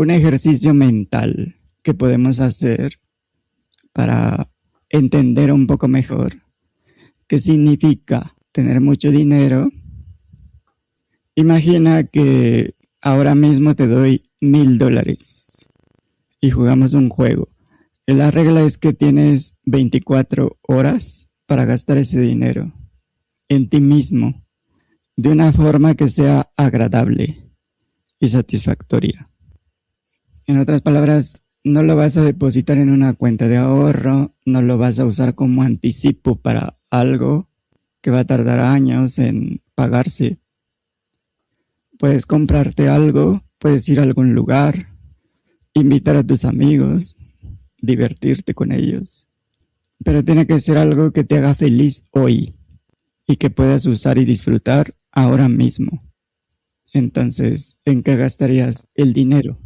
un ejercicio mental que podemos hacer para entender un poco mejor qué significa tener mucho dinero. Imagina que ahora mismo te doy $1000 y jugamos un juego. Y la regla es que tienes 24 horas para gastar ese dinero en ti mismo de una forma que sea agradable y satisfactoria. En otras palabras, no lo vas a depositar en una cuenta de ahorro, no lo vas a usar como anticipo para algo que va a tardar años en pagarse. Puedes comprarte algo, puedes ir a algún lugar, invitar a tus amigos, divertirte con ellos. Pero tiene que ser algo que te haga feliz hoy y que puedas usar y disfrutar ahora mismo. Entonces, ¿en qué gastarías el dinero?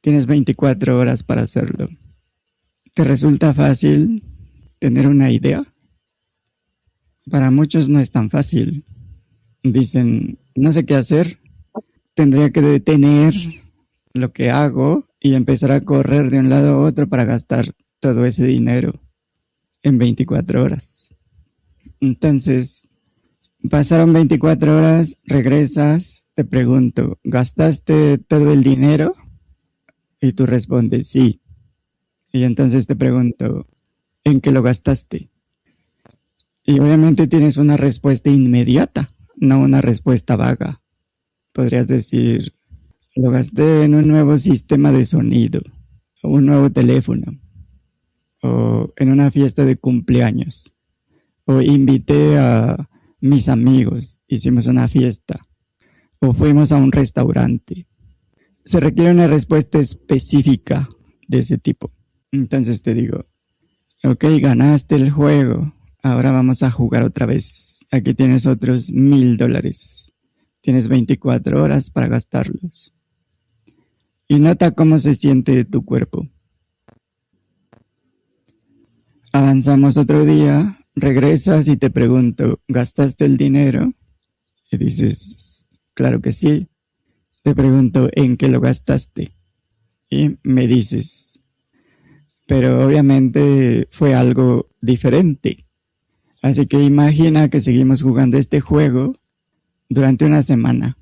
Tienes 24 horas para hacerlo. ¿Te resulta fácil tener una idea? Para muchos no es tan fácil. Dicen, no sé qué hacer, tendría que detener lo que hago y empezar a correr de un lado a otro para gastar todo ese dinero en 24 horas. Entonces, pasaron 24 horas, regresas, te pregunto, ¿gastaste todo el dinero? Y tú respondes, sí. Y entonces te pregunto, ¿en qué lo gastaste? Y obviamente tienes una respuesta inmediata, no una respuesta vaga. Podrías decir, lo gasté en un nuevo sistema de sonido, o un nuevo teléfono, o en una fiesta de cumpleaños, o invité a mis amigos, hicimos una fiesta, o fuimos a un restaurante. Se requiere una respuesta específica de ese tipo. Entonces te digo, ok, ganaste el juego, ahora vamos a jugar otra vez. Aquí tienes otros $1000. Tienes 24 horas para gastarlos. Y nota cómo se siente tu cuerpo. Avanzamos otro día, regresas y te pregunto, ¿gastaste el dinero? Y dices, claro que sí. Te pregunto, ¿en qué lo gastaste? Y me dices, pero obviamente fue algo diferente. Así que imagina que seguimos jugando este juego durante una semana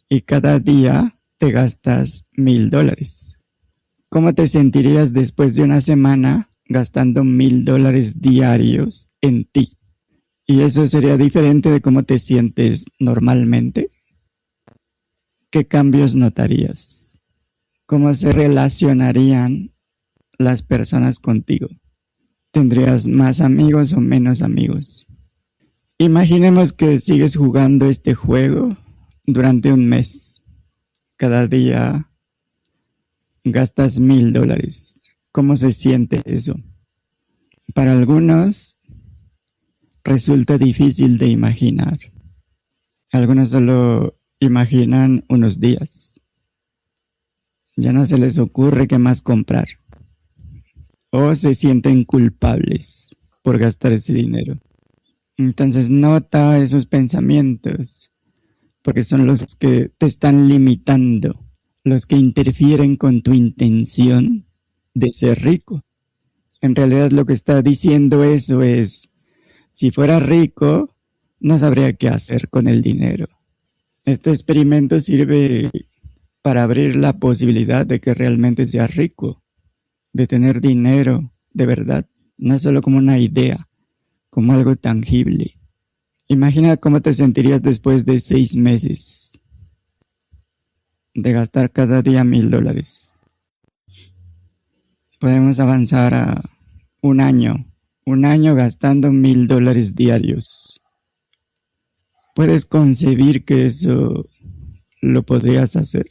y cada día te gastas $1000. ¿Cómo te sentirías después de una semana gastando $1000 diarios en ti? ¿Y eso sería diferente de cómo te sientes normalmente? ¿Qué cambios notarías? ¿Cómo se relacionarían las personas contigo? ¿Tendrías más amigos o menos amigos? Imaginemos que sigues jugando este juego durante un mes. Cada día gastas $1000. ¿Cómo se siente eso? Para algunos resulta difícil de imaginar. Algunos solo imaginan unos días. Ya no se les ocurre qué más comprar. O se sienten culpables por gastar ese dinero. Entonces nota esos pensamientos, porque son los que te están limitando, los que interfieren con tu intención de ser rico. En realidad lo que está diciendo eso es, si fuera rico, no sabría qué hacer con el dinero. Este experimento sirve para abrir la posibilidad de que realmente seas rico, de tener dinero de verdad, no solo como una idea, como algo tangible. Imagina cómo te sentirías después de 6 meses de gastar cada día $1000. Podemos avanzar a un año gastando $1000 diarios. ¿Puedes concebir que eso lo podrías hacer?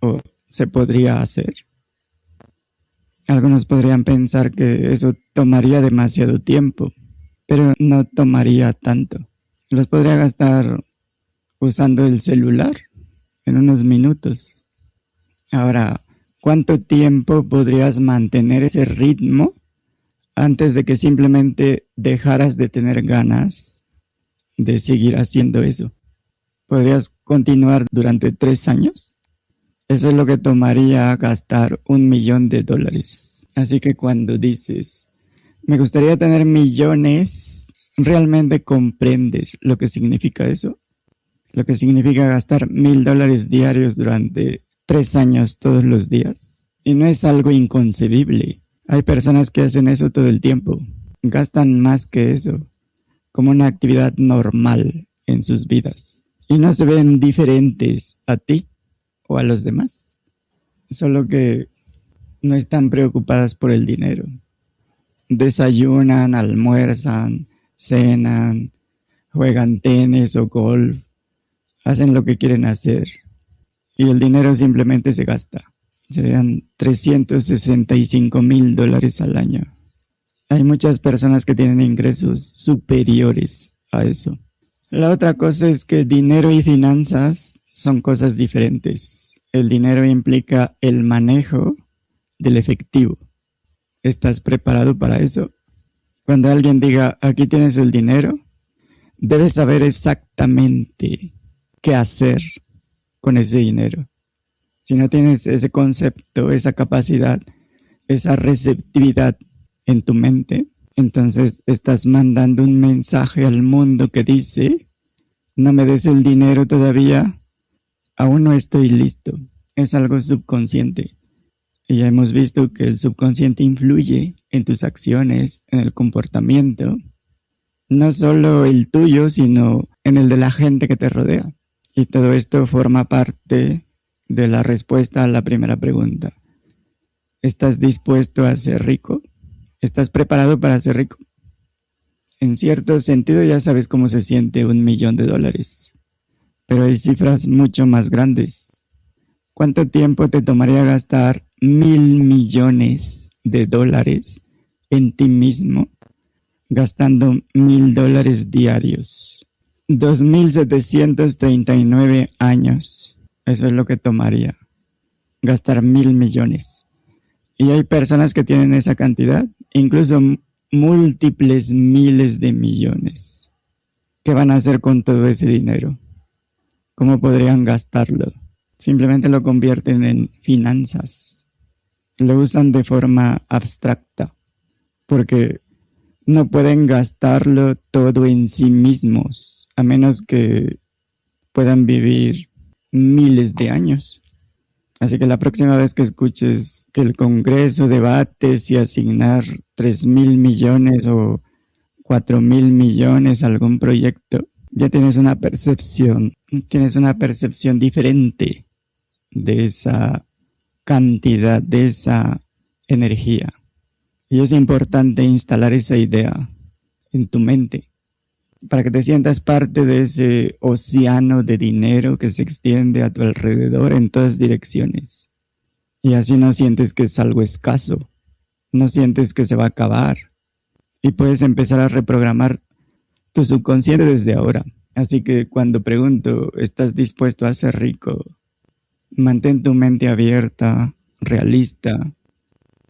¿O se podría hacer? Algunos podrían pensar que eso tomaría demasiado tiempo, pero no tomaría tanto. Los podría gastar usando el celular en unos minutos. Ahora, ¿cuánto tiempo podrías mantener ese ritmo antes de que simplemente dejaras de tener ganas de seguir haciendo eso? ¿Podrías continuar durante 3 años? Eso es lo que tomaría gastar $1.000.000. Así que cuando dices, me gustaría tener millones, ¿realmente comprendes lo que significa eso? Lo que significa gastar $1.000 diarios durante 3 años todos los días. Y no es algo inconcebible. Hay personas que hacen eso todo el tiempo. Gastan más que eso, como una actividad normal en sus vidas. Y no se ven diferentes a ti o a los demás. Solo que no están preocupadas por el dinero. Desayunan, almuerzan, cenan, juegan tenis o golf, hacen lo que quieren hacer y el dinero simplemente se gasta. Serían $365.000 al año. Hay muchas personas que tienen ingresos superiores a eso. La otra cosa es que dinero y finanzas son cosas diferentes. El dinero implica el manejo del efectivo. ¿Estás preparado para eso? Cuando alguien diga, aquí tienes el dinero, debes saber exactamente qué hacer con ese dinero. Si no tienes ese concepto, esa capacidad, esa receptividad en tu mente, entonces estás mandando un mensaje al mundo que dice, no me des el dinero todavía, aún no estoy listo. Es algo subconsciente. Y ya hemos visto que el subconsciente influye en tus acciones, en el comportamiento, no solo el tuyo, sino en el de la gente que te rodea. Y todo esto forma parte de la respuesta a la primera pregunta. ¿Estás dispuesto a ser rico? ¿Estás preparado para ser rico? En cierto sentido ya sabes cómo se siente $1.000.000, pero hay cifras mucho más grandes. ¿Cuánto tiempo te tomaría gastar $1.000.000.000 en ti mismo, gastando $1.000 diarios? 2.739 años. Eso es lo que tomaría, gastar 1.000.000.000. Y hay personas que tienen esa cantidad, incluso múltiples miles de millones. ¿Qué van a hacer con todo ese dinero? ¿Cómo podrían gastarlo? Simplemente lo convierten en finanzas. Lo usan de forma abstracta, porque no pueden gastarlo todo en sí mismos, a menos que puedan vivir miles de años. Así que la próxima vez que escuches que el Congreso debate si asignar 3.000.000.000 o 4.000.000.000 a algún proyecto, ya tienes una percepción diferente de esa cantidad, de esa energía. Y es importante instalar esa idea en tu mente para que te sientas parte de ese océano de dinero que se extiende a tu alrededor en todas direcciones. Y así no sientes que es algo escaso, no sientes que se va a acabar. Y puedes empezar a reprogramar tu subconsciente desde ahora. Así que cuando pregunto, ¿estás dispuesto a ser rico? Mantén tu mente abierta, realista.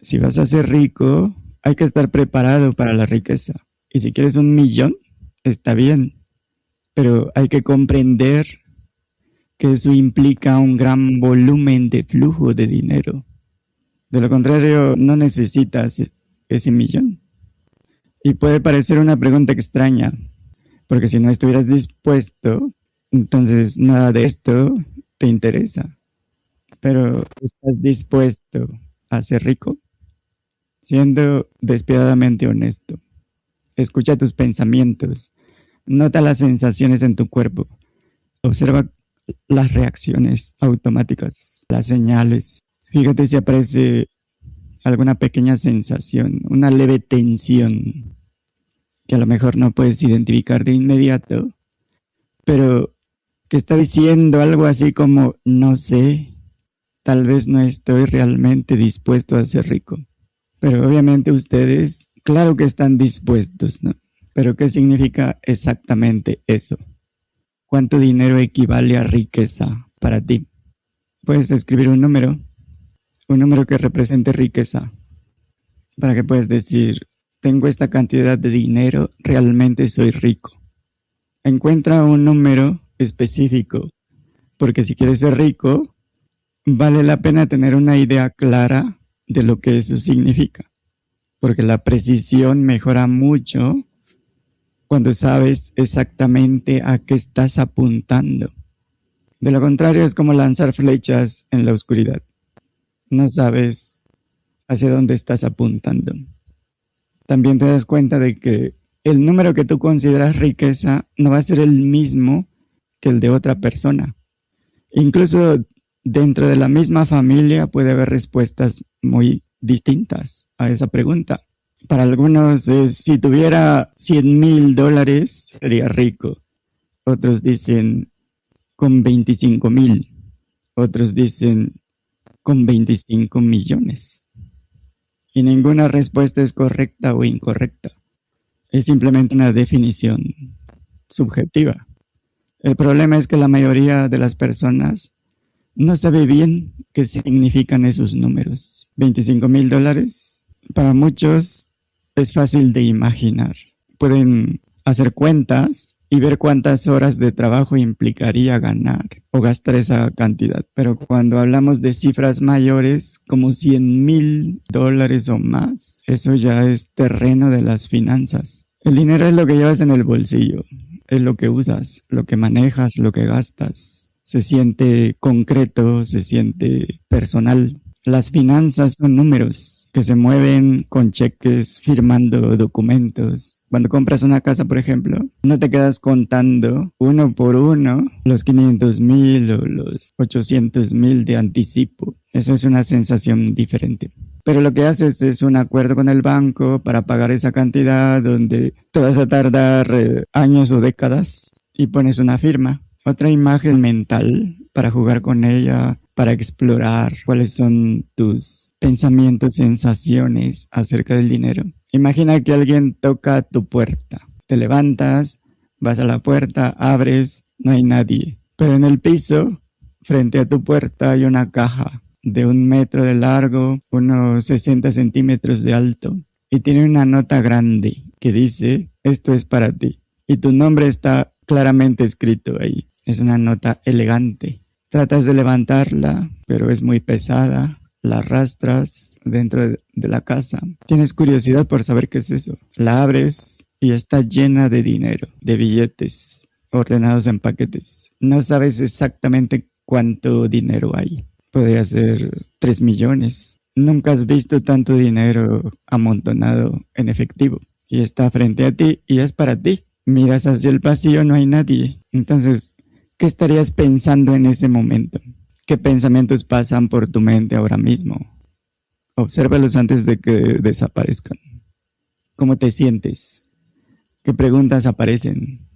Si vas a ser rico, hay que estar preparado para la riqueza. Y si quieres 1.000.000, está bien, pero hay que comprender que eso implica un gran volumen de flujo de dinero. De lo contrario, no necesitas ese 1.000.000. Y puede parecer una pregunta extraña, porque si no estuvieras dispuesto, entonces nada de esto te interesa. Pero ¿estás dispuesto a ser rico? Siendo despiadadamente honesto. Escucha tus pensamientos. Nota las sensaciones en tu cuerpo. Observa las reacciones automáticas, las señales. Fíjate si aparece alguna pequeña sensación, una leve tensión que a lo mejor no puedes identificar de inmediato, pero que está diciendo algo así como, no sé, tal vez no estoy realmente dispuesto a ser rico. Pero obviamente ustedes, claro que están dispuestos, ¿no? Pero ¿qué significa exactamente eso? ¿Cuánto dinero equivale a riqueza para ti? Puedes escribir un número que represente riqueza, para que puedas decir, tengo esta cantidad de dinero, realmente soy rico. Encuentra un número específico, porque si quieres ser rico, vale la pena tener una idea clara de lo que eso significa, porque la precisión mejora mucho cuando sabes exactamente a qué estás apuntando. De lo contrario, es como lanzar flechas en la oscuridad. No sabes hacia dónde estás apuntando. También te das cuenta de que el número que tú consideras riqueza no va a ser el mismo que el de otra persona. Incluso dentro de la misma familia puede haber respuestas muy distintas a esa pregunta. Para algunos, si tuviera $100,000 sería rico. Otros dicen con 25,000. Otros dicen con 25 millones. Y ninguna respuesta es correcta o incorrecta. Es simplemente una definición subjetiva. El problema es que la mayoría de las personas no sabe bien qué significan esos números. $25,000 para muchos es fácil de imaginar. Pueden hacer cuentas y ver cuántas horas de trabajo implicaría ganar o gastar esa cantidad. Pero cuando hablamos de cifras mayores, como $100,000 o más, eso ya es terreno de las finanzas. El dinero es lo que llevas en el bolsillo, es lo que usas, lo que manejas, lo que gastas. Se siente concreto, se siente personal. Las finanzas son números que se mueven con cheques, firmando documentos. Cuando compras una casa, por ejemplo, no te quedas contando uno por uno los 500,000 o los 800,000 de anticipo. Eso es una sensación diferente. Pero lo que haces es un acuerdo con el banco para pagar esa cantidad donde te vas a tardar años o décadas y pones una firma. Otra imagen mental para jugar con ella, para explorar cuáles son tus pensamientos, sensaciones acerca del dinero. Imagina que alguien toca tu puerta. Te levantas, vas a la puerta, abres, no hay nadie. Pero en el piso, frente a tu puerta, hay una caja de 1 metro de largo, unos 60 centímetros de alto. Y tiene una nota grande que dice, esto es para ti. Y tu nombre está claramente escrito ahí. Es una nota elegante. Tratas de levantarla, pero es muy pesada. La arrastras dentro de la casa. Tienes curiosidad por saber qué es eso. La abres y está llena de dinero, de billetes ordenados en paquetes. No sabes exactamente cuánto dinero hay. Podría ser 3 millones. Nunca has visto tanto dinero amontonado en efectivo. Y está frente a ti y es para ti. Miras hacia el pasillo, no hay nadie. Entonces, ¿qué estarías pensando en ese momento? ¿Qué pensamientos pasan por tu mente ahora mismo? Obsérvalos antes de que desaparezcan. ¿Cómo te sientes? ¿Qué preguntas aparecen?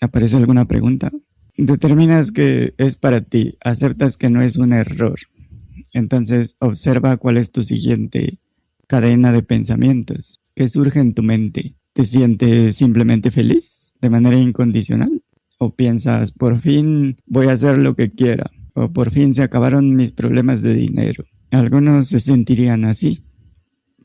¿Aparece alguna pregunta? Determinas que es para ti, aceptas que no es un error. Entonces observa cuál es tu siguiente cadena de pensamientos. ¿Qué surge en tu mente? ¿Te sientes simplemente feliz de manera incondicional? ¿O piensas, por fin voy a hacer lo que quiera? ¿O por fin se acabaron mis problemas de dinero? Algunos se sentirían así,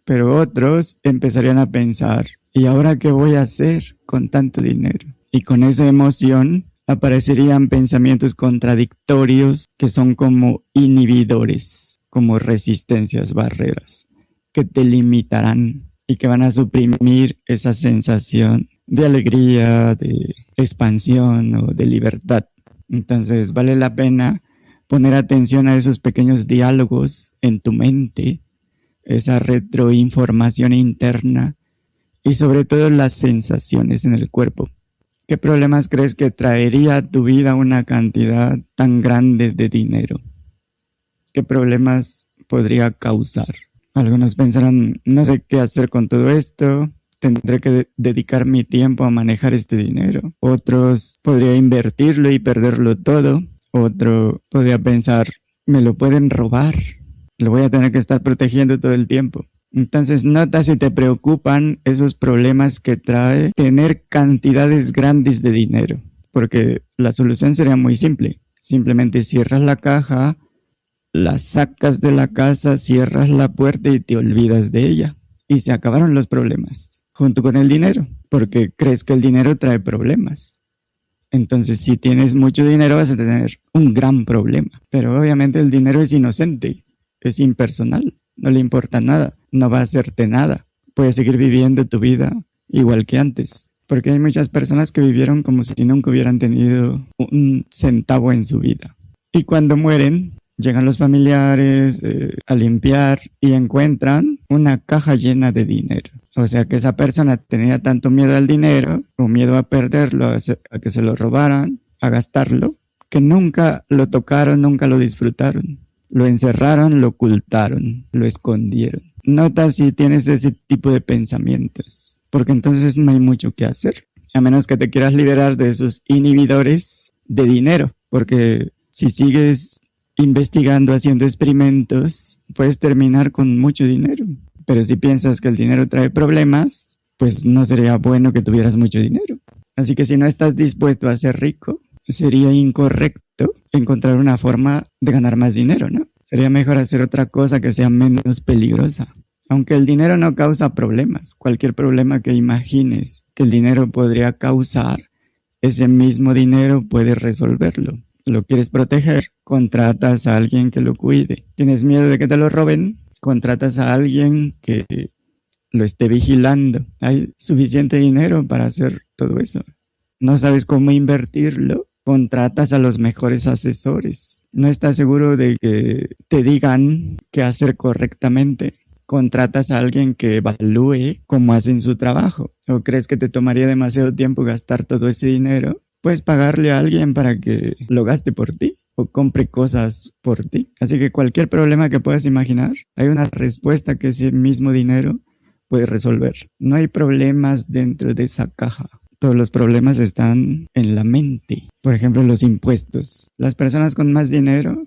pero otros empezarían a pensar, ¿y ahora qué voy a hacer con tanto dinero? Y con esa emoción aparecerían pensamientos contradictorios que son como inhibidores, como resistencias, barreras, que te limitarán y que van a suprimir esa sensación de alegría, de expansión o de libertad. Entonces vale la pena poner atención a esos pequeños diálogos en tu mente, esa retroinformación interna y sobre todo las sensaciones en el cuerpo. ¿Qué problemas crees que traería a tu vida una cantidad tan grande de dinero? ¿Qué problemas podría causar? Algunos pensarán, no sé qué hacer con todo esto, tendré que dedicar mi tiempo a manejar este dinero. Otros podría invertirlo y perderlo todo. Otro podría pensar, me lo pueden robar, lo voy a tener que estar protegiendo todo el tiempo. Entonces nota si te preocupan esos problemas que trae tener cantidades grandes de dinero, porque la solución sería muy simple. Simplemente cierras la caja, la sacas de la casa, cierras la puerta y te olvidas de ella. Y se acabaron los problemas, junto con el dinero, porque crees que el dinero trae problemas. Entonces, si tienes mucho dinero vas a tener un gran problema. Pero obviamente el dinero es inocente, es impersonal, no le importa nada, no va a hacerte nada. Puedes seguir viviendo tu vida igual que antes. Porque hay muchas personas que vivieron como si nunca hubieran tenido un centavo en su vida. Y cuando mueren, llegan los familiares a limpiar y encuentran una caja llena de dinero. O sea que esa persona tenía tanto miedo al dinero, o miedo a perderlo, a que se lo robaran, a gastarlo, que nunca lo tocaron, nunca lo disfrutaron. Lo encerraron, lo ocultaron, lo escondieron. Nota si tienes ese tipo de pensamientos, porque entonces no hay mucho que hacer, a menos que te quieras liberar de esos inhibidores de dinero, porque si sigues investigando, haciendo experimentos, puedes terminar con mucho dinero. Pero si piensas que el dinero trae problemas, pues no sería bueno que tuvieras mucho dinero. Así que si no estás dispuesto a ser rico, sería incorrecto encontrar una forma de ganar más dinero, ¿no? Sería mejor hacer otra cosa que sea menos peligrosa. Aunque el dinero no causa problemas, cualquier problema que imagines que el dinero podría causar, ese mismo dinero puede resolverlo. ¿Lo quieres proteger? Contratas a alguien que lo cuide. ¿Tienes miedo de que te lo roben? Contratas a alguien que lo esté vigilando. Hay suficiente dinero para hacer todo eso. ¿No sabes cómo invertirlo? Contratas a los mejores asesores. ¿No estás seguro de que te digan qué hacer correctamente? Contratas a alguien que evalúe cómo hacen su trabajo. ¿O crees que te tomaría demasiado tiempo gastar todo ese dinero? Puedes pagarle a alguien para que lo gaste por ti o compre cosas por ti. Así que cualquier problema que puedas imaginar, hay una respuesta que ese mismo dinero puede resolver. No hay problemas dentro de esa caja. Todos los problemas están en la mente. Por ejemplo, los impuestos. Las personas con más dinero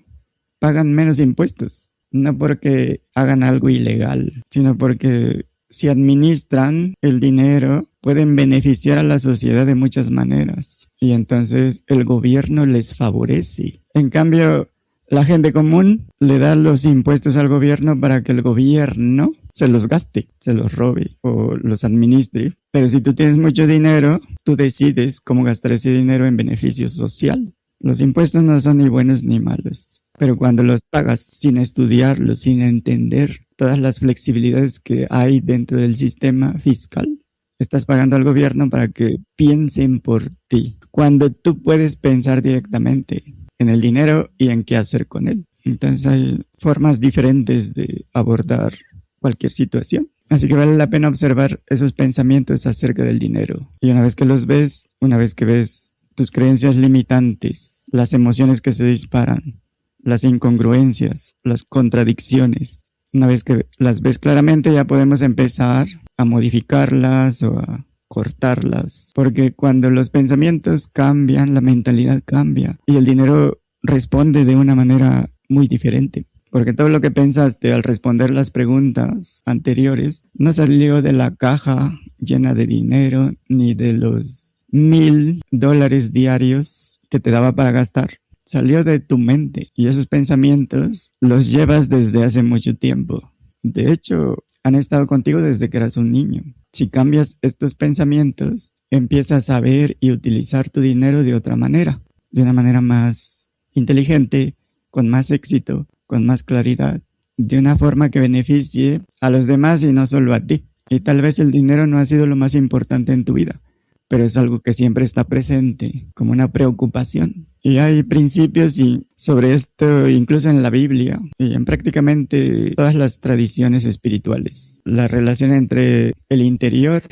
pagan menos impuestos. No porque hagan algo ilegal, sino porque si administran el dinero, pueden beneficiar a la sociedad de muchas maneras. Y entonces el gobierno les favorece. En cambio, la gente común le da los impuestos al gobierno para que el gobierno se los gaste, se los robe o los administre. Pero si tú tienes mucho dinero, tú decides cómo gastar ese dinero en beneficio social. Los impuestos no son ni buenos ni malos. Pero cuando los pagas sin estudiarlos, sin entender todas las flexibilidades que hay dentro del sistema fiscal, estás pagando al gobierno para que piensen por ti. Cuando tú puedes pensar directamente en el dinero y en qué hacer con él. Entonces hay formas diferentes de abordar cualquier situación. Así que vale la pena observar esos pensamientos acerca del dinero. Y una vez que los ves, una vez que ves tus creencias limitantes, las emociones que se disparan, las incongruencias, las contradicciones. Una vez que las ves claramente, ya podemos empezar a modificarlas o a cortarlas. Porque cuando los pensamientos cambian, la mentalidad cambia y el dinero responde de una manera muy diferente. Porque todo lo que pensaste al responder las preguntas anteriores no salió de la caja llena de dinero ni de los $1,000 diarios que te daba para gastar. Salió de tu mente y esos pensamientos los llevas desde hace mucho tiempo. De hecho, han estado contigo desde que eras un niño. Si cambias estos pensamientos, empiezas a ver y utilizar tu dinero de otra manera, de una manera más inteligente, con más éxito, con más claridad, de una forma que beneficie a los demás y no solo a ti. Y tal vez el dinero no ha sido lo más importante en tu vida, pero es algo que siempre está presente, como una preocupación. Y hay principios sobre esto incluso en la Biblia y en prácticamente todas las tradiciones espirituales. La relación entre el interior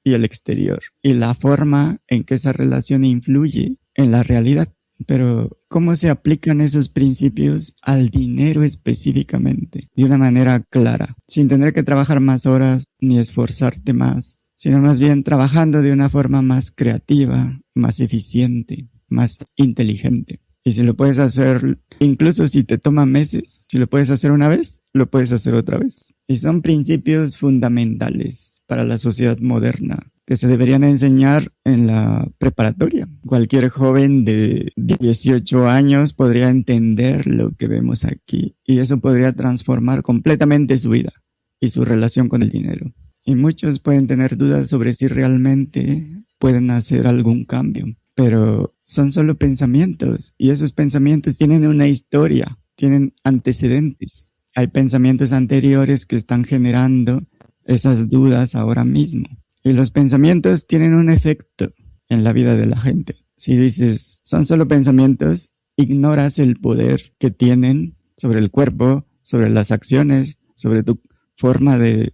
y el exterior y la forma en que esa relación influye en la realidad. Pero, ¿cómo se aplican esos principios al dinero específicamente? De una manera clara, sin tener que trabajar más horas ni esforzarte más, sino más bien trabajando de una forma más creativa, más eficiente, más inteligente. Y si lo puedes hacer, incluso si te toma meses, si lo puedes hacer una vez, lo puedes hacer otra vez. Y son principios fundamentales para la sociedad moderna que se deberían enseñar en la preparatoria. Cualquier joven de 18 años podría entender lo que vemos aquí y eso podría transformar completamente su vida y su relación con el dinero. Y muchos pueden tener dudas sobre si realmente pueden hacer algún cambio, pero son solo pensamientos y esos pensamientos tienen una historia, tienen antecedentes. Hay pensamientos anteriores que están generando esas dudas ahora mismo. Y los pensamientos tienen un efecto en la vida de la gente. Si dices, son solo pensamientos, ignoras el poder que tienen sobre el cuerpo, sobre las acciones, sobre tu forma de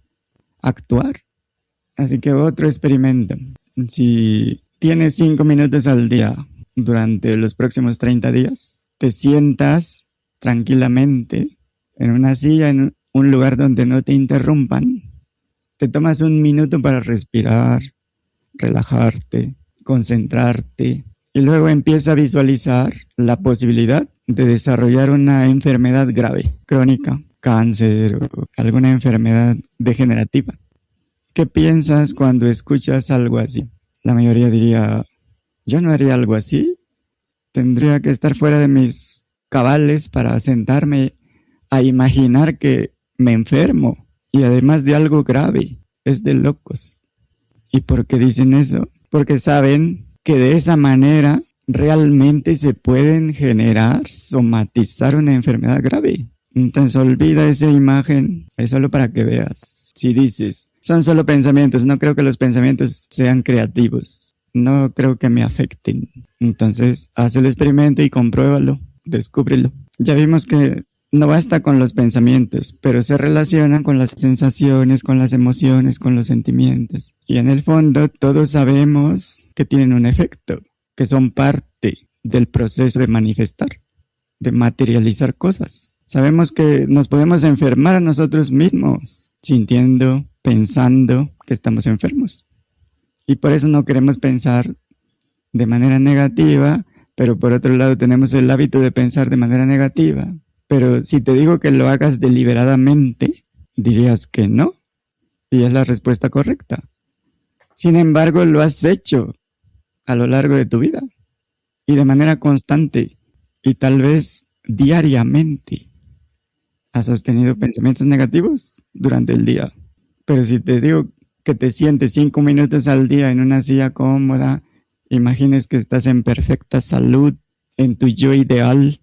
actuar. Así que otro experimento. Si tienes 5 minutos al día durante los próximos 30 días, te sientas tranquilamente en una silla, en un lugar donde no te interrumpan, te tomas un minuto para respirar, relajarte, concentrarte y luego empieza a visualizar la posibilidad de desarrollar una enfermedad grave, crónica, cáncer o alguna enfermedad degenerativa. ¿Qué piensas cuando escuchas algo así? La mayoría diría, yo no haría algo así. Tendría que estar fuera de mis cabales para sentarme a imaginar que me enfermo y además de algo grave. Es de locos. ¿Y por qué dicen eso? Porque saben que de esa manera realmente se pueden generar, somatizar una enfermedad grave. Entonces olvida esa imagen, es solo para que veas. Si dices, son solo pensamientos, no creo que los pensamientos sean creativos, no creo que me afecten. Entonces haz el experimento y compruébalo, descúbrelo. Ya vimos que no basta con los pensamientos, pero se relacionan con las sensaciones, con las emociones, con los sentimientos. Y en el fondo todos sabemos que tienen un efecto, que son parte del proceso de manifestar, de materializar cosas. Sabemos que nos podemos enfermar a nosotros mismos, sintiendo, pensando que estamos enfermos. Y por eso no queremos pensar de manera negativa, pero por otro lado tenemos el hábito de pensar de manera negativa. Pero si te digo que lo hagas deliberadamente, dirías que no. Y es la respuesta correcta. Sin embargo, lo has hecho a lo largo de tu vida. Y de manera constante. Y tal vez diariamente. Has sostenido pensamientos negativos durante el día. Pero si te digo que te sientes 5 minutos al día en una silla cómoda, imagines que estás en perfecta salud, en tu yo ideal,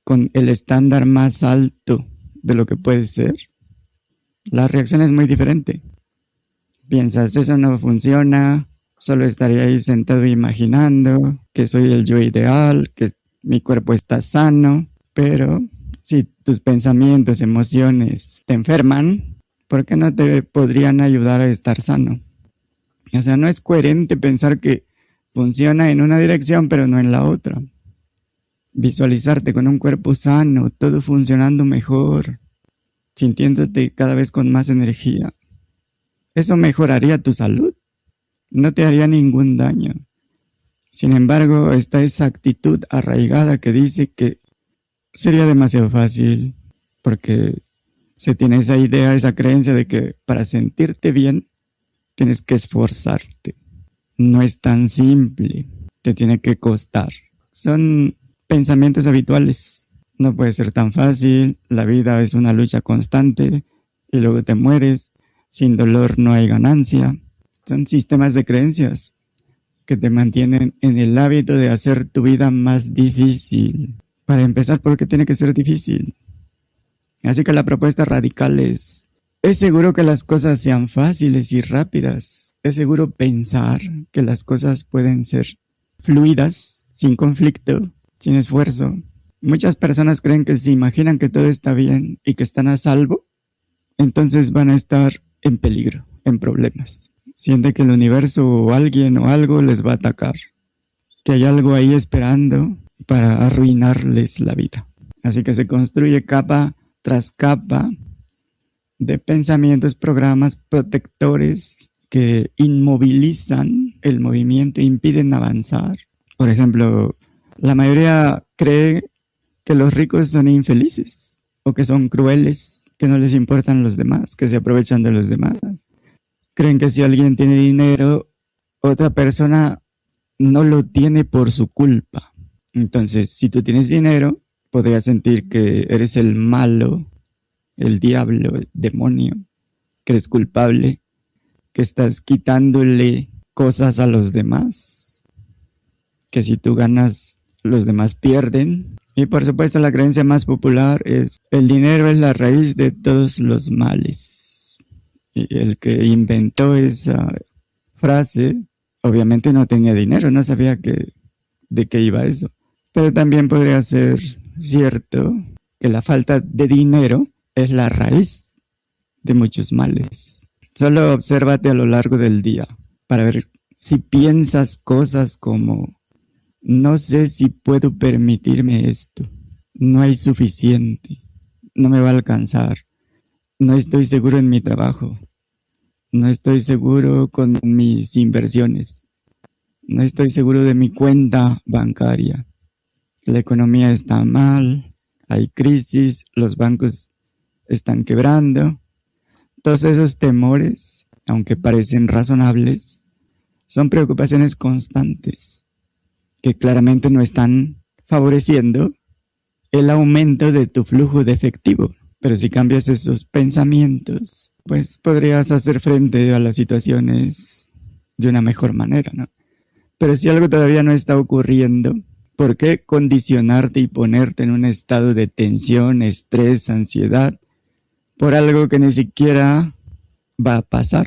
con el estándar más alto de lo que puedes ser, la reacción es muy diferente. Piensas, eso no funciona, solo estaría ahí sentado imaginando que soy el yo ideal, que mi cuerpo está sano, pero si tus pensamientos, emociones te enferman, ¿por qué no te podrían ayudar a estar sano? O sea, no es coherente pensar que funciona en una dirección pero no en la otra. Visualizarte con un cuerpo sano, todo funcionando mejor, sintiéndote cada vez con más energía. Eso mejoraría tu salud, no te haría ningún daño. Sin embargo, está esa actitud arraigada que dice que sería demasiado fácil, porque se tiene esa idea, esa creencia de que para sentirte bien tienes que esforzarte. No es tan simple, te tiene que costar. Son pensamientos habituales. No puede ser tan fácil, la vida es una lucha constante y luego te mueres, sin dolor no hay ganancia. Son sistemas de creencias que te mantienen en el hábito de hacer tu vida más difícil. Para empezar, ¿por qué tiene que ser difícil? Así que la propuesta radical es seguro que las cosas sean fáciles y rápidas. Es seguro pensar que las cosas pueden ser fluidas, sin conflicto, sin esfuerzo. Muchas personas creen que si imaginan que todo está bien y que están a salvo, entonces van a estar en peligro, en problemas. Sienten que el universo o alguien o algo les va a atacar, que hay algo ahí esperando para arruinarles la vida. Así que se construye capa tras capa de pensamientos, programas protectores que inmovilizan el movimiento, impiden avanzar. Por ejemplo, la mayoría cree que los ricos son infelices o que son crueles, que no les importan los demás, que se aprovechan de los demás. Creen que si alguien tiene dinero, otra persona no lo tiene por su culpa. Entonces, si tú tienes dinero, podrías sentir que eres el malo, el diablo, el demonio, que eres culpable, que estás quitándole cosas a los demás, que si tú ganas, los demás pierden. Y por supuesto la creencia más popular es: el dinero es la raíz de todos los males. Y el que inventó esa frase obviamente no tenía dinero, no sabía de qué iba eso. Pero también podría ser cierto que la falta de dinero es la raíz de muchos males. Solo obsérvate a lo largo del día para ver si piensas cosas como: no sé si puedo permitirme esto, no hay suficiente, no me va a alcanzar, no estoy seguro en mi trabajo, no estoy seguro con mis inversiones, no estoy seguro de mi cuenta bancaria, la economía está mal, hay crisis, los bancos están quebrando. Todos esos temores, aunque parecen razonables, son preocupaciones constantes que claramente no están favoreciendo el aumento de tu flujo de efectivo. Pero si cambias esos pensamientos, pues podrías hacer frente a las situaciones de una mejor manera, ¿no? Pero si algo todavía no está ocurriendo, ¿por qué condicionarte y ponerte en un estado de tensión, estrés, ansiedad por algo que ni siquiera va a pasar?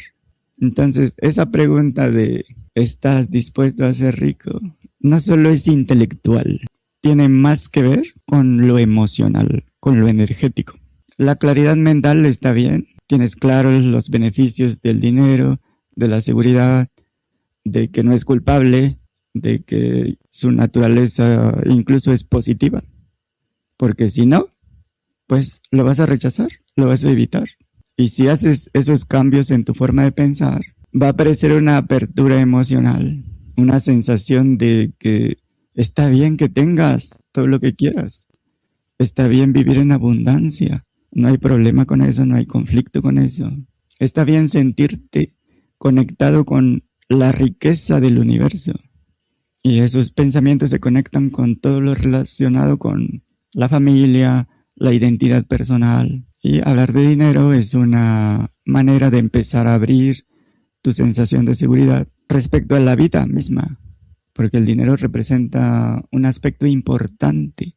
Entonces, esa pregunta de ¿estás dispuesto a ser rico? No solo es intelectual, tiene más que ver con lo emocional, con lo energético. La claridad mental está bien, tienes claros los beneficios del dinero, de la seguridad, de que no es culpable, de que su naturaleza incluso es positiva. Porque si no, pues lo vas a rechazar, lo vas a evitar. Y si haces esos cambios en tu forma de pensar, va a aparecer una apertura emocional, una sensación de que está bien que tengas todo lo que quieras. Está bien vivir en abundancia. No hay problema con eso, no hay conflicto con eso. Está bien sentirte conectado con la riqueza del universo. Y esos pensamientos se conectan con todo lo relacionado con la familia, la identidad personal. Y hablar de dinero es una manera de empezar a abrir tu sensación de seguridad respecto a la vida misma, porque el dinero representa un aspecto importante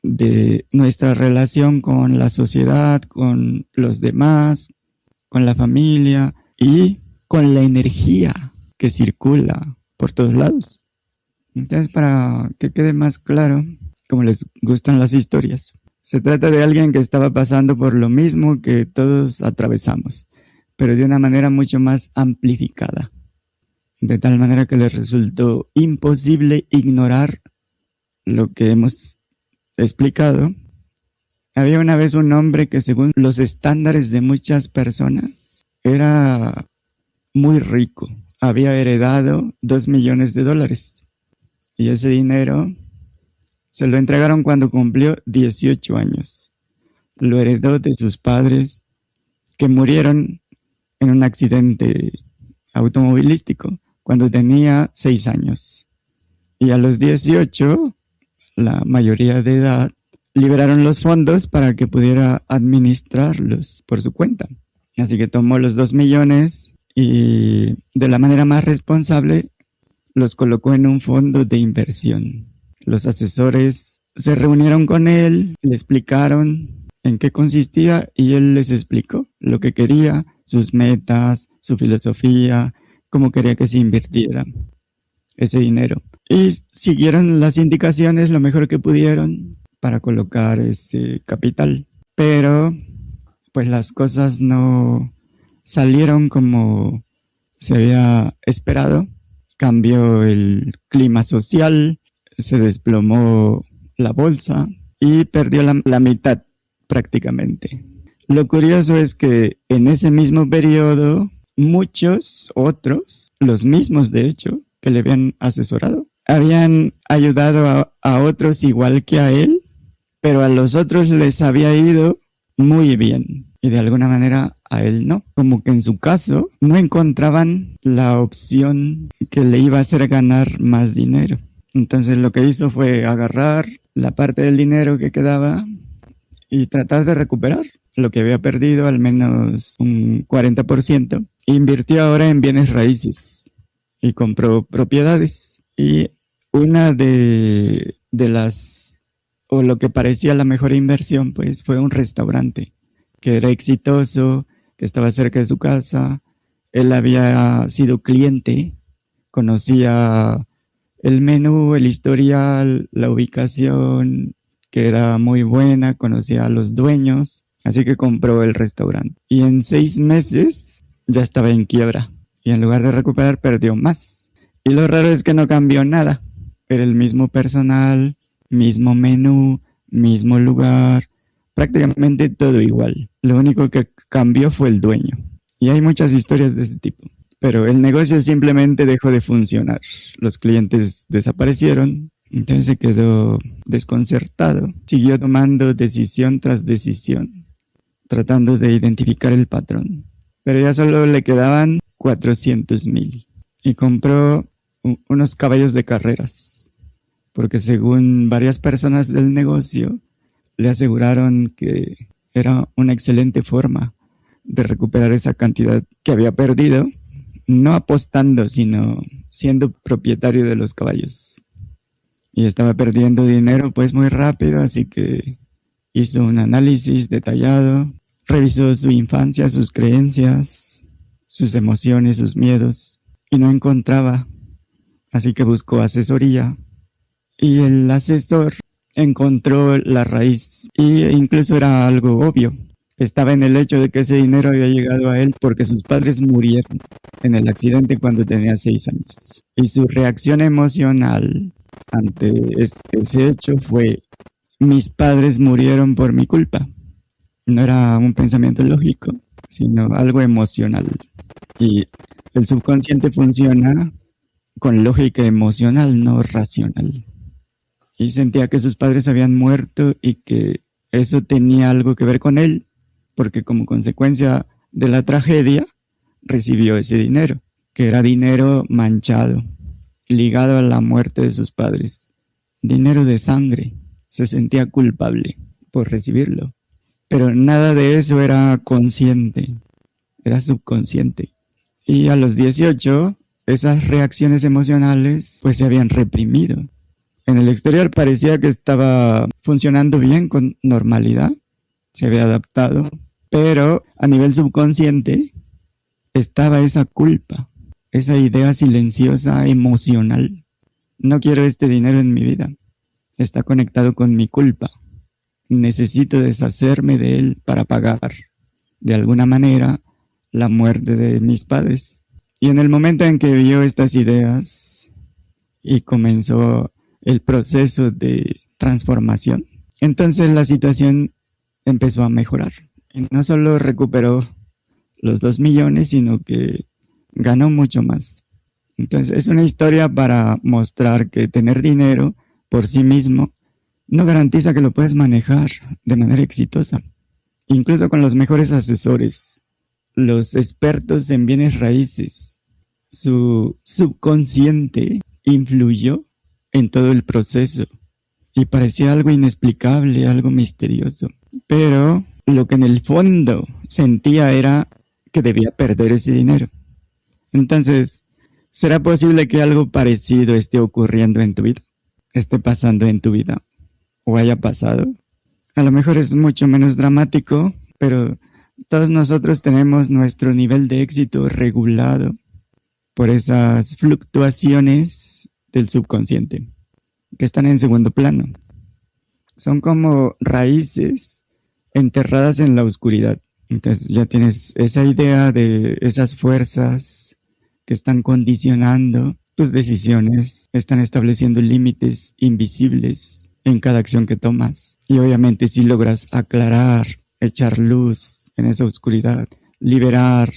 de nuestra relación con la sociedad, con los demás, con la familia y con la energía que circula por todos lados. Entonces, para que quede más claro, como les gustan las historias, se trata de alguien que estaba pasando por lo mismo que todos atravesamos, pero de una manera mucho más amplificada, de tal manera que le resultó imposible ignorar lo que hemos explicado. Había una vez un hombre que, según los estándares de muchas personas, era muy rico. Había heredado $2 millones y ese dinero se lo entregaron cuando cumplió 18 años. Lo heredó de sus padres, que murieron en un accidente automovilístico cuando tenía 6 años. Y a los 18, la mayoría de edad, liberaron los fondos para que pudiera administrarlos por su cuenta. Así que tomó los 2 millones y de la manera más responsable los colocó en un fondo de inversión. Los asesores se reunieron con él, le explicaron en qué consistía y él les explicó lo que quería, sus metas, su filosofía, cómo quería que se invirtiera ese dinero. Y siguieron las indicaciones lo mejor que pudieron para colocar ese capital. Pero pues las cosas no salieron como se había esperado. Cambió el clima social, se desplomó la bolsa y perdió la mitad prácticamente. Lo curioso es que en ese mismo periodo, muchos otros, los mismos de hecho, que le habían asesorado, habían ayudado a otros igual que a él, pero a los otros les había ido muy bien y de alguna manera a él no. Como que en su caso no encontraban la opción que le iba a hacer ganar más dinero. Entonces lo que hizo fue agarrar la parte del dinero que quedaba y tratar de recuperar lo que había perdido, al menos un 40%. Invirtió ahora en bienes raíces y compró propiedades y Una de las, o lo que parecía la mejor inversión, pues fue un restaurante que era exitoso, que estaba cerca de su casa. Él había sido cliente, conocía el menú, el historial, la ubicación, que era muy buena, conocía a los dueños, así que compró el restaurante. Y en 6 meses ya estaba en quiebra. Y en lugar de recuperar, perdió más. Y lo raro es que no cambió nada. Era el mismo personal, mismo menú, mismo lugar, prácticamente todo igual. Lo único que cambió fue el dueño. Y hay muchas historias de ese tipo. Pero el negocio simplemente dejó de funcionar. Los clientes desaparecieron. Entonces se quedó desconcertado. Siguió tomando decisión tras decisión, tratando de identificar el patrón. Pero ya solo le quedaban 400,000. Y compró unos caballos de carreras. Porque según varias personas del negocio, le aseguraron que era una excelente forma de recuperar esa cantidad que había perdido, no apostando, sino siendo propietario de los caballos. Y estaba perdiendo dinero pues muy rápido, así que hizo un análisis detallado, revisó su infancia, sus creencias, sus emociones, sus miedos, y no encontraba, así que buscó asesoría. Y el asesor encontró la raíz, y incluso era algo obvio. Estaba en el hecho de que ese dinero había llegado a él porque sus padres murieron en el accidente cuando tenía 6 años. Y su reacción emocional ante ese hecho fue: mis padres murieron por mi culpa. No era un pensamiento lógico, sino algo emocional. Y el subconsciente funciona con lógica emocional, no racional. Y sentía que sus padres habían muerto y que eso tenía algo que ver con él, porque como consecuencia de la tragedia recibió ese dinero, que era dinero manchado, ligado a la muerte de sus padres. Dinero de sangre. Se sentía culpable por recibirlo. Pero nada de eso era consciente, era subconsciente. Y a los 18, esas reacciones emocionales pues se habían reprimido. En el exterior parecía que estaba funcionando bien, con normalidad, se había adaptado, pero a nivel subconsciente estaba esa culpa, esa idea silenciosa emocional. No quiero este dinero en mi vida, está conectado con mi culpa. Necesito deshacerme de él para pagar, de alguna manera, la muerte de mis padres. Y en el momento en que vio estas ideas y comenzó el proceso de transformación, entonces la situación empezó a mejorar. Y no solo recuperó los 2 millones, sino que ganó mucho más. Entonces es una historia para mostrar que tener dinero por sí mismo no garantiza que lo puedas manejar de manera exitosa. Incluso con los mejores asesores, los expertos en bienes raíces, su subconsciente influyó en todo el proceso y parecía algo inexplicable, algo misterioso. Pero lo que en el fondo sentía era que debía perder ese dinero. Entonces, ¿será posible que algo parecido esté ocurriendo en tu vida? ¿Esté pasando en tu vida? ¿O haya pasado? A lo mejor es mucho menos dramático, pero todos nosotros tenemos nuestro nivel de éxito regulado por esas fluctuaciones del subconsciente, que están en segundo plano. Son como raíces enterradas en la oscuridad. Entonces ya tienes esa idea de esas fuerzas que están condicionando tus decisiones, están estableciendo límites invisibles en cada acción que tomas. Y obviamente si logras aclarar, echar luz en esa oscuridad, liberar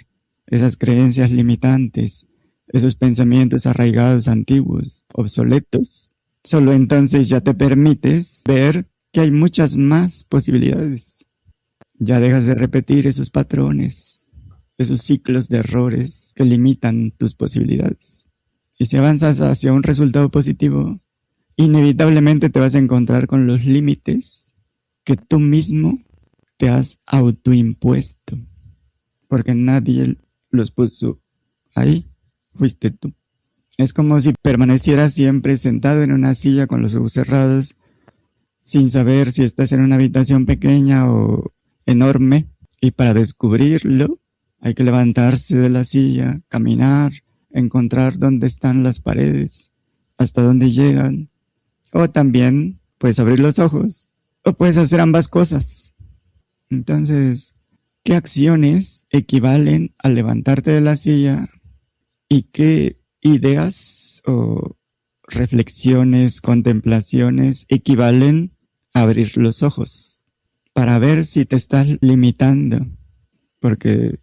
esas creencias limitantes, esos pensamientos arraigados, antiguos, obsoletos, solo entonces ya te permites ver que hay muchas más posibilidades. Ya dejas de repetir esos patrones, esos ciclos de errores que limitan tus posibilidades. Y si avanzas hacia un resultado positivo, inevitablemente te vas a encontrar con los límites que tú mismo te has Es como si permanecieras siempre sentado en una silla con los ojos cerrados, sin saber si estás en una habitación pequeña o enorme. Y para descubrirlo, hay que levantarse de la silla, caminar, encontrar dónde están las paredes, hasta dónde llegan. O también puedes abrir los ojos, o puedes hacer ambas cosas. Entonces, ¿qué acciones equivalen a levantarte de la silla y qué ideas o reflexiones, contemplaciones equivalen a abrir los ojos para ver si te estás limitando? Porque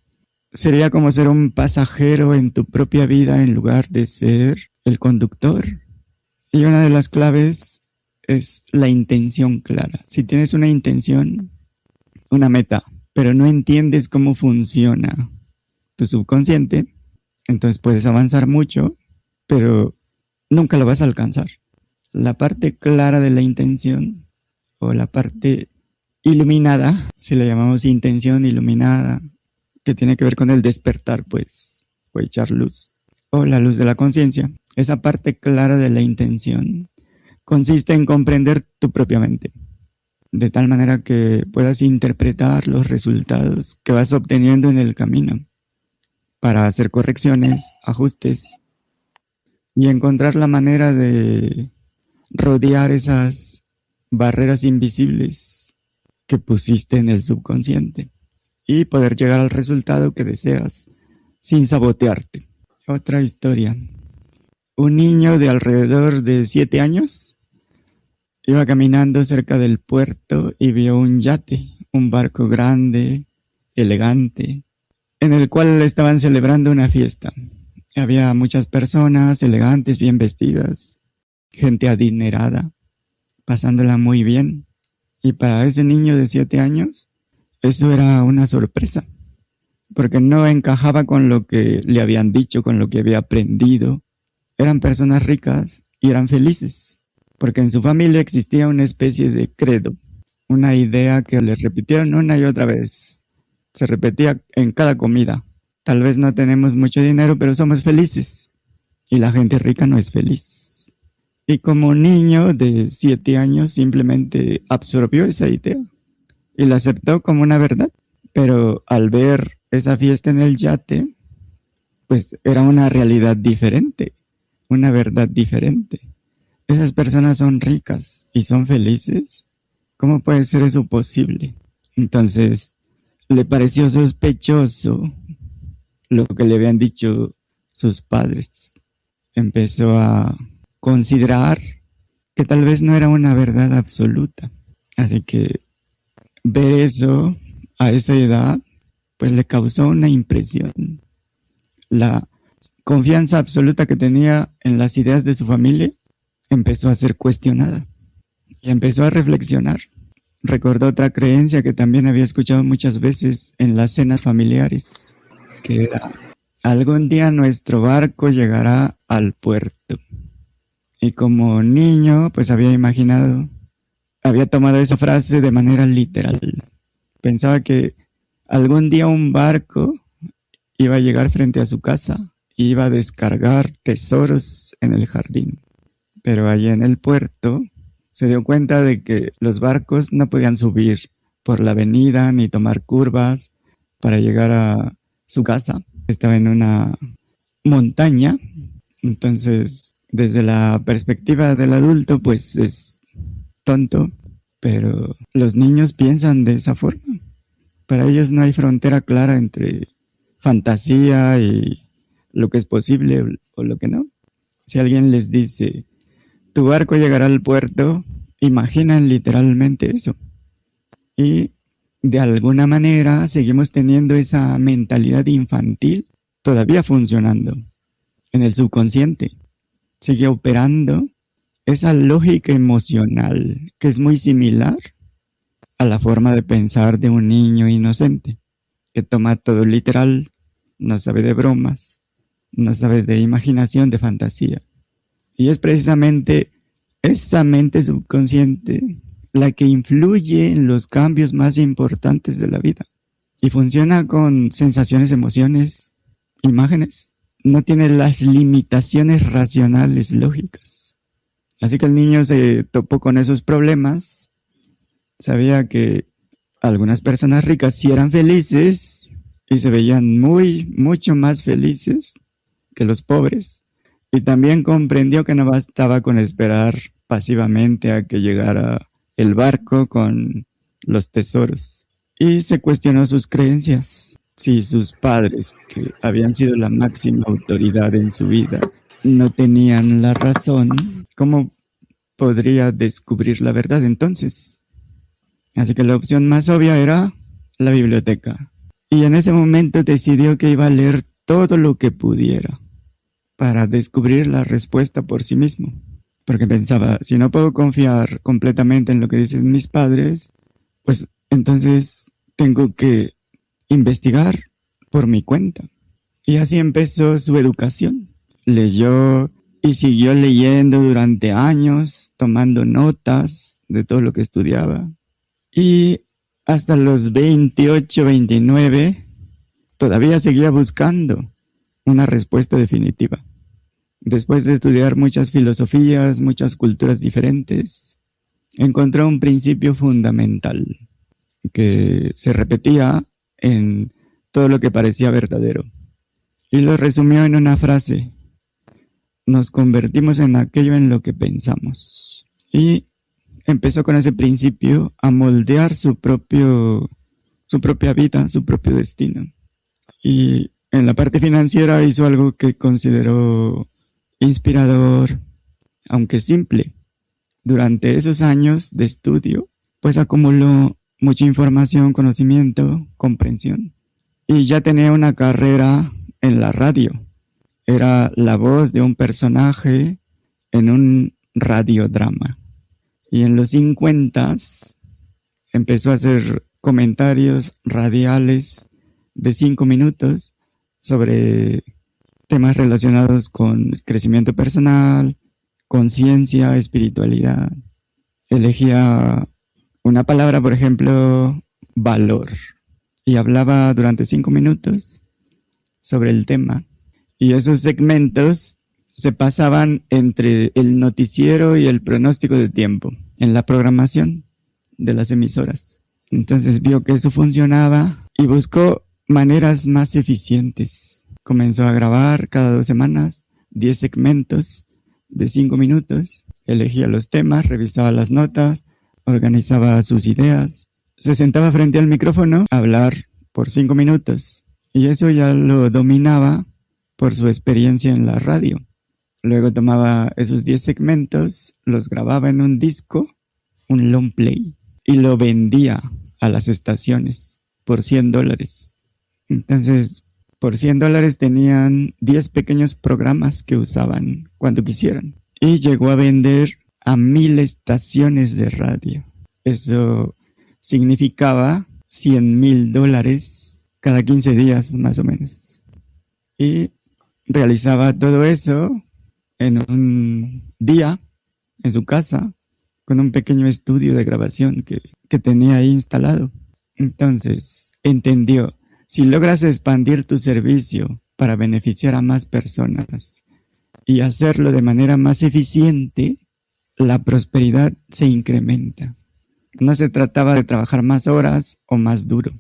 sería como ser un pasajero en tu propia vida en lugar de ser el conductor. Y una de las claves es la intención clara. Si tienes una intención, una meta, pero no entiendes cómo funciona tu subconsciente, entonces puedes avanzar mucho, pero nunca lo vas a alcanzar. La parte clara de la intención, o la parte iluminada, si le llamamos intención iluminada, que tiene que ver con el despertar, pues, o echar luz, o la luz de la conciencia. Esa parte clara de la intención consiste en comprender tu propia mente, de tal manera que puedas interpretar los resultados que vas obteniendo en el camino para hacer correcciones, ajustes y encontrar la manera de rodear esas barreras invisibles que pusiste en el subconsciente y poder llegar al resultado que deseas sin sabotearte. Otra historia. Un niño de alrededor de 7 años iba caminando cerca del puerto y vio un yate, un barco grande, elegante, en el cual estaban celebrando una fiesta. Había muchas personas elegantes, bien vestidas, gente adinerada, pasándola muy bien. Y para ese niño de 7 años, eso era una sorpresa, porque no encajaba con lo que le habían dicho, con lo que había aprendido. Eran personas ricas y eran felices, porque en su familia existía una especie de credo, una idea que le repitieron una y otra vez. Se repetía en cada comida. Tal vez no tenemos mucho dinero, pero somos felices. Y la gente rica no es feliz. Y como niño de 7 años simplemente absorbió esa idea y la aceptó como una verdad. Pero al ver esa fiesta en el yate, pues era una realidad diferente, una verdad diferente. Esas personas son ricas y son felices. ¿Cómo puede ser eso posible? Entonces, le pareció sospechoso lo que le habían dicho sus padres. Empezó a considerar que tal vez no era una verdad absoluta. Así que ver eso a esa edad, pues le causó una impresión. La confianza absoluta que tenía en las ideas de su familia empezó a ser cuestionada y empezó a reflexionar. Recordó otra creencia que también había escuchado muchas veces en las cenas familiares, que era: algún día nuestro barco llegará al puerto. Y como niño, pues había tomado esa frase de manera literal. Pensaba que algún día un barco iba a llegar frente a su casa y iba a descargar tesoros en el jardín. Pero allí en el puerto se dio cuenta de que los barcos no podían subir por la avenida ni tomar curvas para llegar a su casa. Estaba en una montaña. Entonces, desde la perspectiva del adulto, pues es tonto, pero los niños piensan de esa forma. Para ellos no hay frontera clara entre fantasía y lo que es posible o lo que no. Si alguien les dice: tu barco llegará al puerto, imaginan literalmente eso. Y de alguna manera seguimos teniendo esa mentalidad infantil todavía funcionando en el subconsciente. Sigue operando esa lógica emocional que es muy similar a la forma de pensar de un niño inocente, que toma todo literal, no sabe de bromas, no sabe de imaginación, de fantasía. Y es precisamente esa mente subconsciente la que influye en los cambios más importantes de la vida. Y funciona con sensaciones, emociones, imágenes. no tiene las limitaciones racionales lógicas. Así que el niño se topó con esos problemas, sabía que algunas personas ricas sí eran felices y se veían mucho más felices que los pobres. Y también comprendió que no bastaba con esperar pasivamente a que llegara el barco con los tesoros. Y se cuestionó sus creencias. Si sus padres, que habían sido la máxima autoridad en su vida, no tenían la razón, ¿cómo podría descubrir la verdad entonces? Así que la opción más obvia era la biblioteca. Y en ese momento decidió que iba a leer todo lo que pudiera para descubrir la respuesta por sí mismo. Porque pensaba, si no puedo confiar completamente en lo que dicen mis padres, pues entonces tengo que investigar por mi cuenta. Y así empezó su educación. Leyó y siguió leyendo durante años, tomando notas de todo lo que estudiaba. Y hasta los 28, 29, todavía seguía buscando una respuesta definitiva. Después de estudiar muchas filosofías, muchas culturas diferentes, encontró un principio fundamental que se repetía en todo lo que parecía verdadero. Y lo resumió en una frase: nos convertimos en aquello en lo que pensamos. Y empezó con ese principio a moldear su propia vida, su propio destino. Y en la parte financiera hizo algo que consideró inspirador, aunque simple. Durante esos años de estudio, pues acumuló mucha información, conocimiento, comprensión. Y ya tenía una carrera en la radio. Era la voz de un personaje en un radiodrama. Y en los 50 empezó a hacer comentarios radiales de 5 minutos sobre temas relacionados con crecimiento personal, conciencia, espiritualidad. Elegía una palabra, por ejemplo, valor, y hablaba durante 5 minutos sobre el tema. Y esos segmentos se pasaban entre el noticiero y el pronóstico de tiempo en la programación de las emisoras. Entonces vio que eso funcionaba y buscó maneras más eficientes. Comenzó a grabar cada 2 semanas 10 segmentos de 5 minutos. Elegía los temas, revisaba las notas, organizaba sus ideas. Se sentaba frente al micrófono a hablar por 5 minutos. Y eso ya lo dominaba por su experiencia en la radio. Luego tomaba esos 10 segmentos, los grababa en un disco, un long play, y lo vendía a las estaciones por $100. Entonces, por $100 tenían 10 pequeños programas que usaban cuando quisieran. Y llegó a vender a 1,000 estaciones de radio. Eso significaba $100,000 cada 15 días, más o menos. Y realizaba todo eso en un día, en su casa, con un pequeño estudio de grabación que tenía ahí instalado. Entonces, entendió, si logras expandir tu servicio para beneficiar a más personas y hacerlo de manera más eficiente, la prosperidad se incrementa. No se trataba de trabajar más horas o más duro,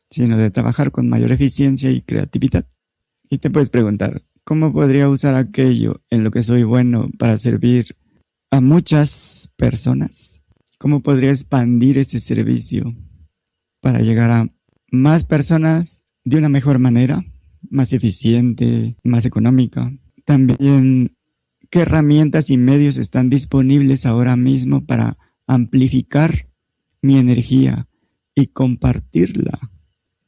sino de trabajar con mayor eficiencia y creatividad. Y te puedes preguntar, ¿cómo podría usar aquello en lo que soy bueno para servir a muchas personas? ¿Cómo podría expandir ese servicio para llegar a más personas de una mejor manera, más eficiente, más económica? También, ¿qué herramientas y medios están disponibles ahora mismo para amplificar mi energía y compartirla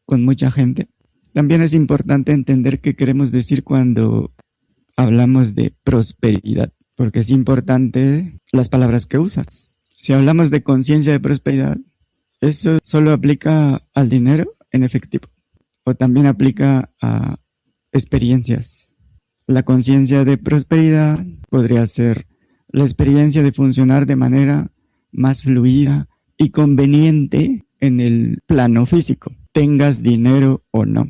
con mucha gente? También es importante entender qué queremos decir cuando hablamos de prosperidad, porque es importante las palabras que usas. Si hablamos de conciencia de prosperidad, ¿eso solo aplica al dinero en efectivo o también aplica a experiencias? La conciencia de prosperidad podría ser la experiencia de funcionar de manera más fluida y conveniente en el plano físico, tengas dinero o no.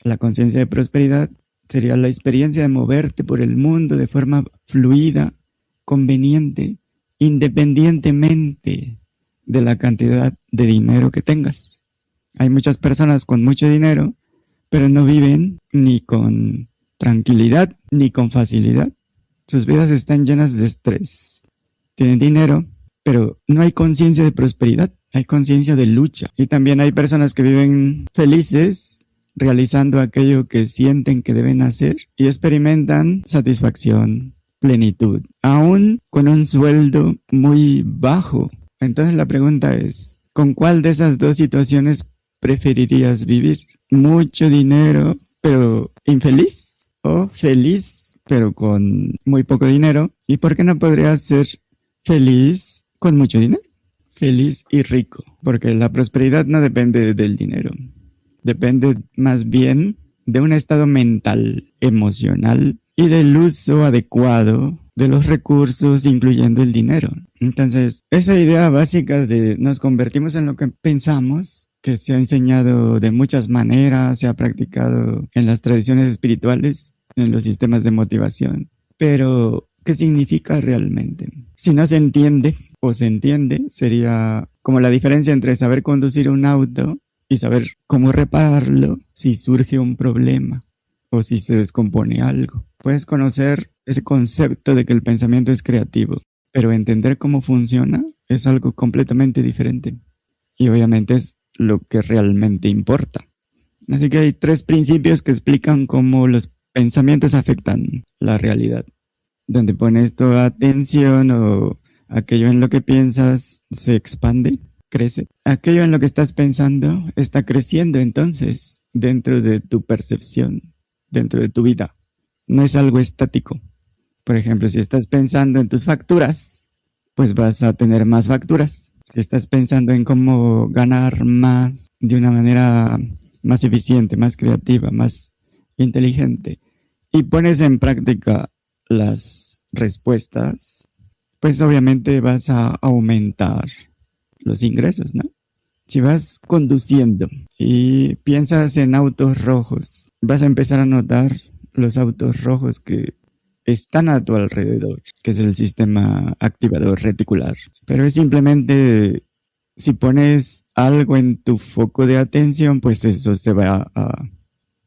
La conciencia de prosperidad Sería la experiencia de moverte por el mundo de forma fluida, conveniente, independientemente de la cantidad de dinero que tengas. Hay muchas personas con mucho dinero, pero no viven ni con tranquilidad ni con facilidad. Sus vidas están llenas de estrés. Tienen dinero, pero no hay conciencia de prosperidad, hay conciencia de lucha. Y también hay personas que viven felices, realizando aquello que sienten que deben hacer y experimentan satisfacción, plenitud, aún con un sueldo muy bajo. Entonces la pregunta es, ¿con cuál de esas dos situaciones preferirías vivir? ¿Mucho dinero, pero infeliz? ¿O feliz, pero con muy poco dinero? ¿Y por qué no podrías ser feliz con mucho dinero? Feliz y rico, porque la prosperidad no depende del dinero. Depende más bien de un estado mental, emocional y del uso adecuado de los recursos, incluyendo el dinero. Entonces, esa idea básica de nos convertimos en lo que pensamos, que se ha enseñado de muchas maneras, se ha practicado en las tradiciones espirituales, en los sistemas de motivación. Pero, ¿qué significa realmente? Si no se entiende o se entiende, sería como la diferencia entre saber conducir un auto y saber cómo repararlo si surge un problema o si se descompone algo. Puedes conocer ese concepto de que el pensamiento es creativo, pero entender cómo funciona es algo completamente diferente. Y obviamente es lo que realmente importa. Así que hay 3 principios que explican cómo los pensamientos afectan la realidad. Donde pones tu atención o aquello en lo que piensas se expande, crece. Aquello en lo que estás pensando está creciendo entonces dentro de tu percepción, dentro de tu vida. No es algo estático. Por ejemplo, si estás pensando en tus facturas, pues vas a tener más facturas. Si estás pensando en cómo ganar más de una manera más eficiente, más creativa, más inteligente, y pones en práctica las respuestas, pues obviamente vas a aumentar los ingresos, ¿no? Si vas conduciendo y piensas en autos rojos, vas a empezar a notar los autos rojos que están a tu alrededor, que es el sistema activador reticular. Pero es simplemente, si pones algo en tu foco de atención, pues eso se va a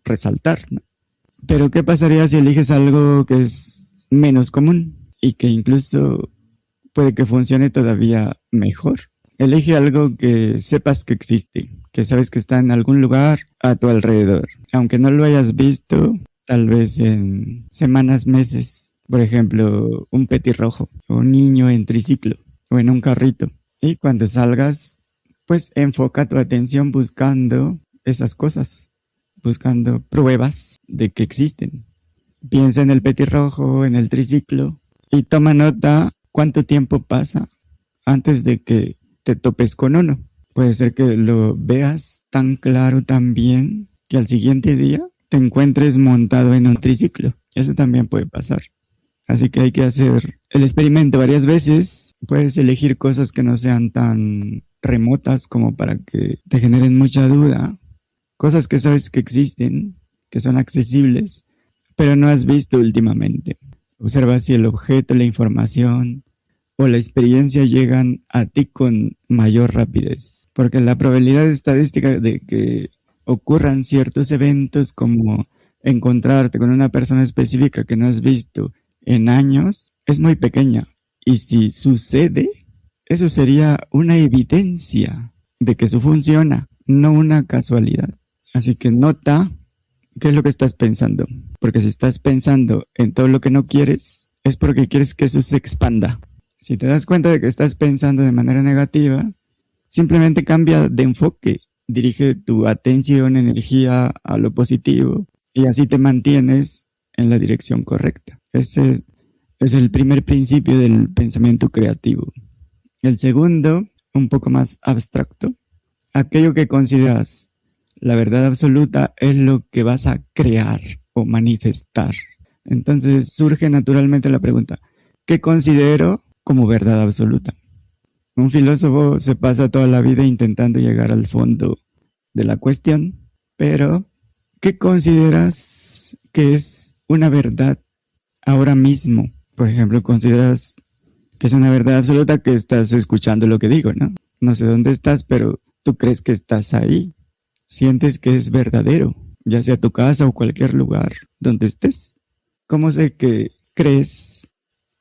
resaltar, ¿no? Pero ¿qué pasaría si eliges algo que es menos común y que incluso puede que funcione todavía mejor? Elige algo que sepas que existe, que sabes que está en algún lugar a tu alrededor, aunque no lo hayas visto tal vez en semanas, meses. Por ejemplo, un petirrojo, o un niño en triciclo, o en un carrito. Y cuando salgas, pues enfoca tu atención buscando esas cosas, buscando pruebas de que existen. Piensa en el petirrojo, en el triciclo, y toma nota cuánto tiempo pasa antes de que te topes con uno. Puede ser que lo veas tan claro, tan bien, que al siguiente día te encuentres montado en un triciclo. Eso también puede pasar. Así que hay que hacer el experimento varias veces. Puedes elegir cosas que no sean tan remotas como para que te generen mucha duda. Cosas que sabes que existen, que son accesibles, pero no has visto últimamente. Observa si el objeto, la información o la experiencia llegan a ti con mayor rapidez. Porque la probabilidad estadística de que ocurran ciertos eventos como encontrarte con una persona específica que no has visto en años es muy pequeña. Y si sucede, eso sería una evidencia de que eso funciona, no una casualidad. Así que nota qué es lo que estás pensando. Porque si estás pensando en todo lo que no quieres, es porque quieres que eso se expanda. Si te das cuenta de que estás pensando de manera negativa, simplemente cambia de enfoque. Dirige tu atención, energía a lo positivo y así te mantienes en la dirección correcta. Ese es el primer principio del pensamiento creativo. El segundo, un poco más abstracto, aquello que consideras la verdad absoluta es lo que vas a crear o manifestar. Entonces surge naturalmente la pregunta, ¿qué considero como verdad absoluta? Un filósofo se pasa toda la vida intentando llegar al fondo de la cuestión, pero ¿qué consideras que es una verdad ahora mismo. Por ejemplo, consideras que es una verdad absoluta que estás escuchando lo que digo, ¿no? No sé dónde estás, pero tú crees que estás ahí. Sientes que es verdadero, ya sea tu casa o cualquier lugar donde estés. ¿Cómo sé que crees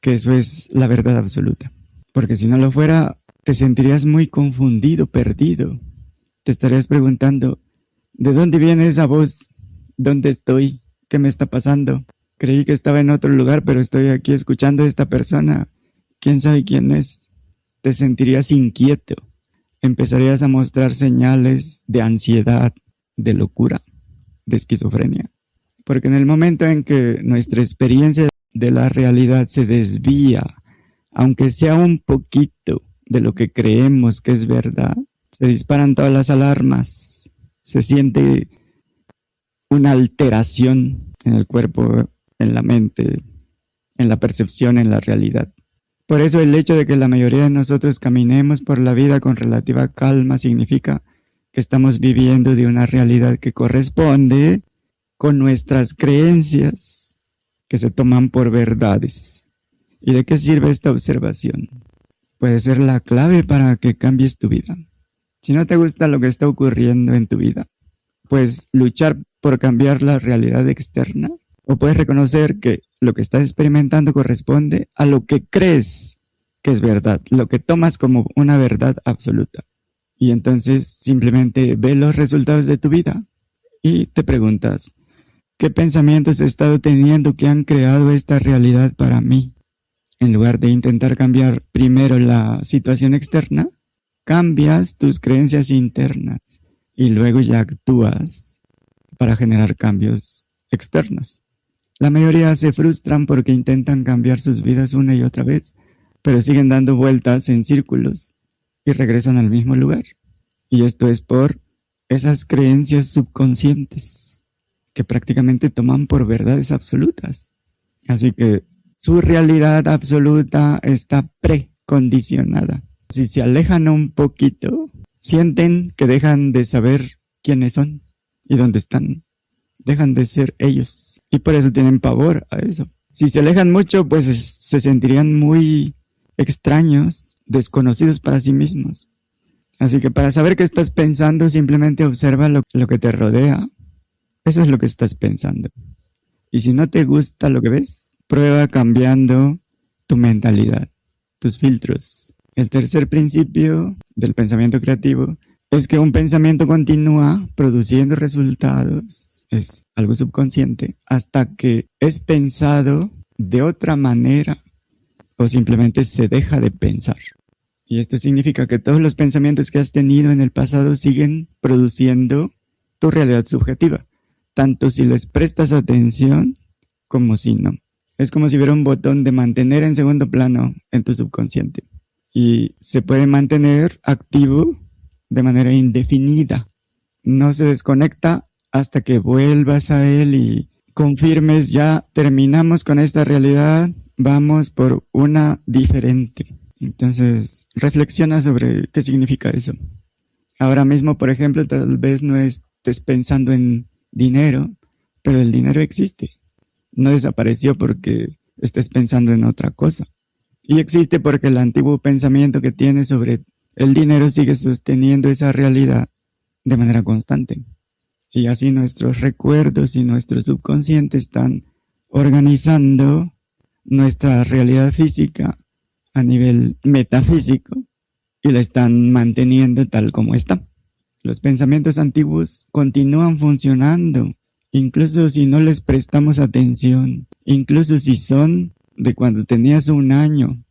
que eso es la verdad absoluta? Porque si no lo fuera, te sentirías muy confundido, perdido. Te estarías preguntando, ¿de dónde viene esa voz? ¿Dónde estoy? ¿Qué me está pasando? Creí que estaba en otro lugar, pero estoy aquí escuchando a esta persona. ¿Quién sabe quién es? Te sentirías inquieto. Empezarías a mostrar señales de ansiedad, de locura, de esquizofrenia. Porque en el momento en que nuestra experiencia de la realidad se desvía, aunque sea un poquito de lo que creemos que es verdad, se disparan todas las alarmas, se siente una alteración en el cuerpo, en la mente, en la percepción, en la realidad. Por eso el hecho de que la mayoría de nosotros caminemos por la vida con relativa calma significa que estamos viviendo de una realidad que corresponde con nuestras creencias que se toman por verdades. ¿Y de qué sirve esta observación? Puede ser la clave para que cambies tu vida. Si no te gusta lo que está ocurriendo en tu vida, puedes luchar por cambiar la realidad externa o puedes reconocer que lo que estás experimentando corresponde a lo que crees que es verdad, lo que tomas como una verdad absoluta. Y entonces simplemente ve los resultados de tu vida y te preguntas, ¿qué pensamientos he estado teniendo que han creado esta realidad para mí? En lugar de intentar cambiar primero la situación externa, cambias tus creencias internas y luego ya actúas para generar cambios externos. La mayoría se frustran porque intentan cambiar sus vidas una y otra vez, pero siguen dando vueltas en círculos y regresan al mismo lugar. Y esto es por esas creencias subconscientes que prácticamente toman por verdades absolutas. Así que su realidad absoluta está precondicionada. Si se alejan un poquito, sienten que dejan de saber quiénes son y dónde están. Dejan de ser ellos y por eso tienen pavor a eso. Si se alejan mucho, pues se sentirían muy extraños, desconocidos para sí mismos. Así que para saber qué estás pensando, simplemente observa lo que te rodea. Eso es lo que estás pensando. Y si no te gusta lo que ves, prueba cambiando tu mentalidad, tus filtros. El tercer principio del pensamiento creativo es que un pensamiento continúa produciendo resultados. Es algo subconsciente hasta que es pensado de otra manera o simplemente se deja de pensar. Y esto significa que todos los pensamientos que has tenido en el pasado siguen produciendo tu realidad subjetiva, tanto si les prestas atención como si no. Es como si hubiera un botón de mantener en segundo plano en tu subconsciente y se puede mantener activo de manera indefinida. No se desconecta hasta que vuelvas a él y confirmes, ya terminamos con esta realidad, vamos por una diferente. Entonces, reflexiona sobre qué significa eso. Ahora mismo, por ejemplo, tal vez no estés pensando en dinero, pero el dinero existe. No desapareció porque estés pensando en otra cosa. Y existe porque el antiguo pensamiento que tienes sobre el dinero sigue sosteniendo esa realidad de manera constante. Y así nuestros recuerdos y nuestro subconsciente están organizando nuestra realidad física a nivel metafísico y la están manteniendo tal como está. Los pensamientos antiguos continúan funcionando, incluso si no les prestamos atención, incluso si son de cuando tenías 1 año,